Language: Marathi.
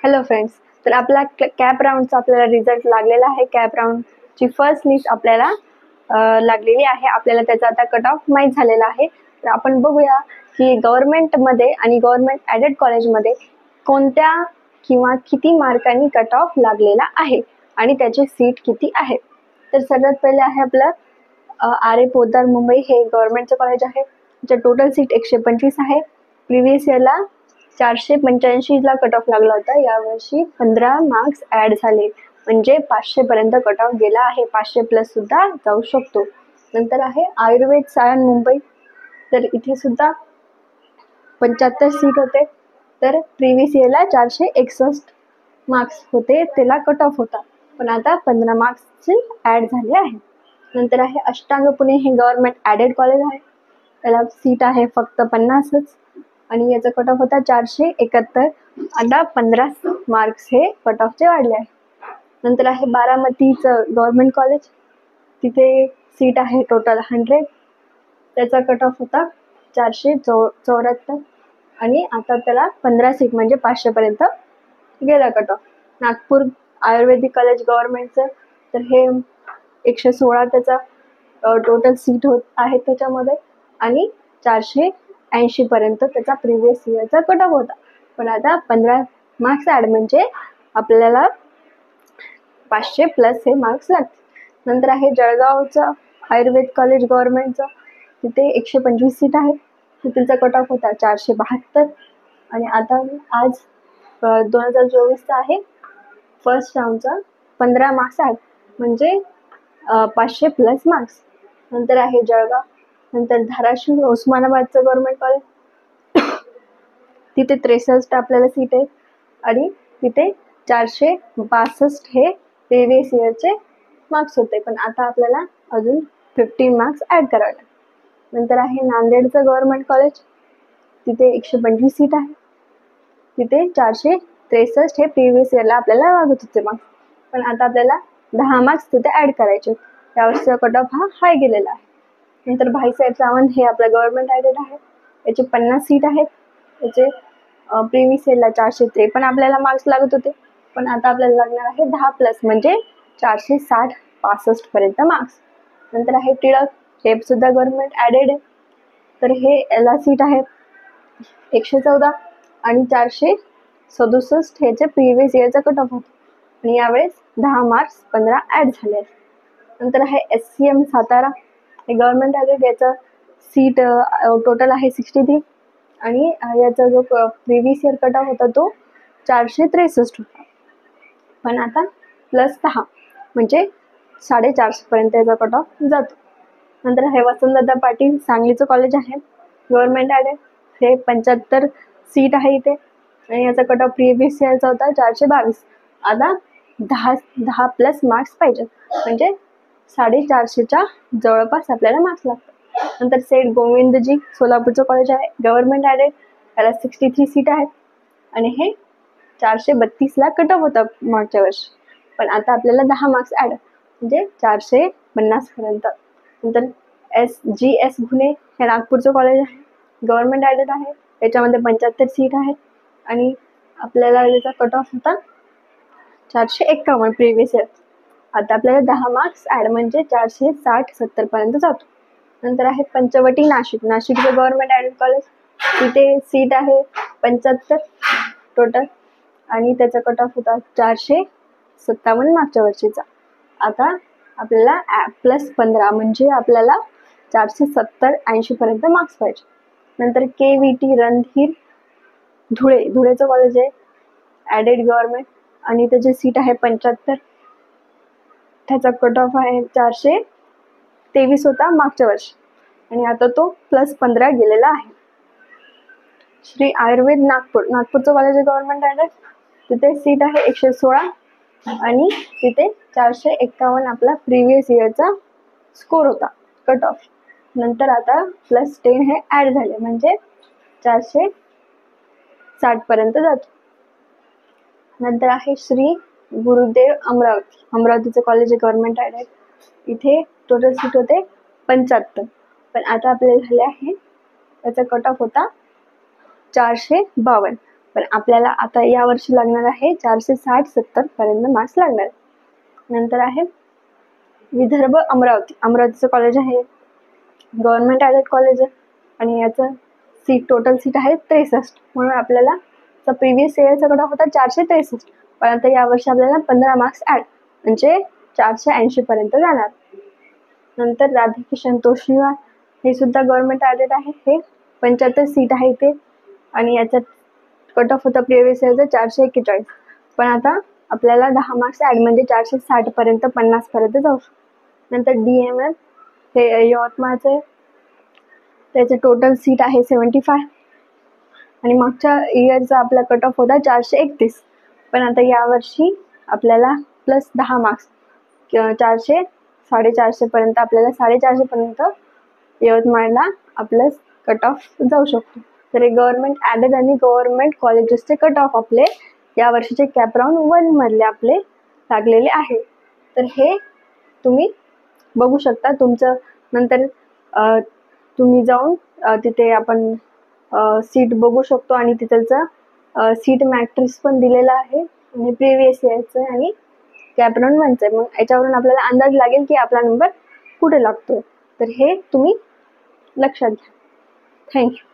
हॅलो फ्रेंड्स, तर आपला कॅप राऊंडचा आपल्याला रिझल्ट लागलेला आहे. कॅप राऊंडची फर्स्ट लिस्ट आपल्याला लागलेली आहे. आपल्याला त्याचा आता कट ऑफ माहीत झालेला आहे. तर आपण बघूया की गव्हर्नमेंटमध्ये आणि गव्हर्नमेंट ॲडेड कॉलेजमध्ये कोणत्या किंवा किती मार्कांनी कट ऑफ लागलेला आहे आणि त्याची सीट किती आहे. तर सगळ्यात पहिले आहे आपलं आर ए पोद्दार मुंबई. हे गव्हर्नमेंटचं कॉलेज आहे. त्याचं टोटल सीट 125 आहे. प्रिव्हियस इयरला 485ला कट ऑफ लागला होता. यावर्षी 15 मार्क्स ॲड झाले, म्हणजे 500 पर्यंत कट ऑफ गेला आहे. 500 प्लस सुद्धा जाऊ शकतो. नंतर आहे आयुर्वेद सायन मुंबई. तर इथे सुद्धा 75 सीट होते. तर प्रिव्हियस इयरला 461 मार्क्स होते, त्याला कट ऑफ होता, पण आता 15 मार्क्सचे ॲड झाले आहे. नंतर आहे अष्टांग पुणे. हे गव्हर्नमेंट ॲडेड कॉलेज आहे. त्याला सीट आहे फक्त 50च आणि याचा कट ऑफ होता 471. आता 15 मार्क्स हे कट ऑफचे वाढले आहे. नंतर आहे बारामतीचं गव्हर्नमेंट कॉलेज. तिथे सीट आहे टोटल 100. त्याचा कट ऑफ होता 474 आणि आता त्याला 15 सीट म्हणजे 500 पर्यंत गेला कट ऑफ. नागपूर आयुर्वेदिक कॉलेज गव्हर्नमेंटचं, तर हे 116 त्याचा टोटल सीट होत आहे त्याच्यामध्ये आणि 480 पर्यंत त्याचा प्रिव्हियस इयरचा कट ऑफ होता, पण आता 15 मार्क्स ॲड म्हणजे आपल्याला 500 प्लस हे मार्क्स लागतील. नंतर आहे जळगावचं आयुर्वेद कॉलेज गव्हर्नमेंटचं. तिथे 125 सीट आहे. तिथलचा कट ऑफ होता 472 आणि आता आज 2024चा आहे फर्स्ट राऊंडचा 15 मार्क्स ॲड म्हणजे 500 प्लस मार्क्स. नंतर आहे जळगाव. नंतर धाराशिव उस्मानाबादचं गव्हर्नमेंट कॉलेज. तिथे 63 आपल्याला सीट आहे आणि तिथे 462 हे प्रिव्हियस इयरचे मार्क्स होते, पण आता आपल्याला अजून 15 मार्क्स ॲड करावे लागतात. नंतर आहे नांदेडचं गव्हर्नमेंट कॉलेज. तिथे 125 सीट आहे. तिथे 463 हे प्रिव्हियस इयरला आपल्याला लागत होते मार्क्स, पण आता आपल्याला 10 मार्क्स तिथे ॲड करायचे. यावर्षीचा कट ऑफ हा हाय गेलेला आहे. नंतर भाईसाहेब सावंत. हे आपलं गव्हर्नमेंट ॲडेड आहे. याचे 50 सीट आहेत. त्याचे प्रिव्हियस इयरला 453 आपल्याला मार्क्स लागत होते, पण आता आपल्याला लागणार आहे 10 प्लस म्हणजे 460-65 पर्यंत मार्क्स. नंतर आहे टिळक. हे सुद्धा गव्हर्नमेंट ॲडेड आहे. तर हे याला सीट आहे 114 आणि 467 ह्याचे प्रिव्हियस इयरचा कट ऑफ होता आणि यावेळेस 10 मार्क्स 15 ॲड झाले आहेत. नंतर आहे SCM सातारा. हे गव्हर्नमेंट ॲडेड. याचं सीट टोटल आहे 63 आणि याचा जो प्रिव्हियस इयर कट ऑफ होता तो 463 होता, पण आता प्लस 10 म्हणजे 450 पर्यंत याचा कट ऑफ जातो. नंतर आहे वसंतदादा पाटील. सांगलीचं कॉलेज आहे गव्हर्नमेंट ॲडेड. हे 75 सीट आहे इथे आणि याचा कट ऑफ प्रिव्हियस इयरचा होता 422. आता 10 प्लस मार्क्स पाहिजे म्हणजे 450च्या जवळपास आपल्याला मार्क्स लागतात. नंतर सेठ गोविंदजी सोलापूरचं कॉलेज आहे गव्हर्नमेंट ॲडेड. त्याला 63 सीट आहेत आणि हे 432ला कट ऑफ होता मागच्या वर्षी, पण आता आपल्याला 10 मार्क्स ॲड म्हणजे 450 पर्यंत. नंतर SGS घुणे. हे नागपूरचं कॉलेज आहे गव्हर्नमेंट ॲडेड आहे. त्याच्यामध्ये 75 सीट आहेत आणि आपल्याला याचा कट ऑफ होता 451 प्रिव्हियस इयर. आता आपल्याला 10 मार्क्स ॲड म्हणजे 460-70 पर्यंत जातो. नंतर आहे पंचवटी नाशिक. नाशिकचं गव्हर्नमेंट ॲडेड कॉलेज. तिथे सीट आहे 75 टोटल आणि त्याचा कट ऑफ होता 457 मागच्या वर्षीचा. आता आपल्याला प्लस 15 म्हणजे आपल्याला 470-80 पर्यंत मार्क्स पाहिजे. नंतर KVT रणधीर धुळेचं कॉलेज आहे ॲडेड गव्हर्नमेंट आणि त्याची सीट आहे 75. त्याचा कट ऑफ आहे 423 होता मागच्या वर्षी आणि आता तो प्लस 15 गेलेला आहे. श्री आयुर्वेद नागपूरचं कॉलेज आहे गव्हर्नमेंट ॲडेड. तिथे सीट आहे 116 आणि तिथे 451 आपला प्रिव्हियस इयरचा स्कोर होता कट ऑफ. नंतर आता प्लस 10 हे ॲड झाले म्हणजे 460 पर्यंत जातो. नंतर आहे श्री गुरुदेव अमरावतीचं कॉलेज आहे गव्हर्नमेंट ॲडेड. इथे टोटल सीट होते 75, पण आता आपल्याला झाले आहे त्याचा कट ऑफ होता 452, पण आपल्याला आता या वर्षी लागणार आहे 460-70 पर्यंत मार्क्स लागणार. नंतर आहे विदर्भ अमरावती. अमरावतीचं कॉलेज आहे, गव्हर्नमेंट एडेड कॉलेज आहे आणि याचं टोटल सीट आहे 63. म्हणून आपल्याला प्रिव्हियस इयरचा कट ऑफ होता 463, पण आता यावर्षी आपल्याला 15 मार्क्स ॲड म्हणजे 480 पर्यंत जाणार. नंतर राधाकिशन तोशिवा, हे सुद्धा गव्हर्नमेंट एडेड आहे, हे 75 सीट आहे ते आणि याचा कट ऑफ होता प्रिव्हियस इयरचा 441, पण आता आपल्याला 10 मार्क्स ॲड म्हणजे 460 पर्यंत 50 पर्यंत जाऊ शकतो. नंतर DMM हे यवतमाळचे, त्याचे टोटल सीट आहे 75 आणि मागच्या इयरचा आपला कट ऑफ होता 431, पण आता यावर्षी आपल्याला प्लस 10 मार्क्स 400-450 पर्यंत, आपल्याला 450 पर्यंत यवतमाळला आपलं कट ऑफ जाऊ शकतो. तर हे गव्हर्नमेंट ॲडेड आणि गव्हर्नमेंट कॉलेजेसचे कट ऑफ आपले या वर्षीचे कॅप राऊंड 1 मधले आपले लागलेले आहे. तर हे तुम्ही बघू शकता. तुमचं नंतर तुम्ही जाऊन तिथे आपण सीट बघू शकतो आणि तिथलचं सीट मॅट्रिक्स पण दिलेला आहे आणि प्रिव्हियस इयरचं आणि कॅप राऊंड 1चं आहे. मग याच्यावरून आपल्याला अंदाज लागेल की आपला नंबर कुठे लागतो. तर हे तुम्ही लक्षात घ्या. थँक्यू.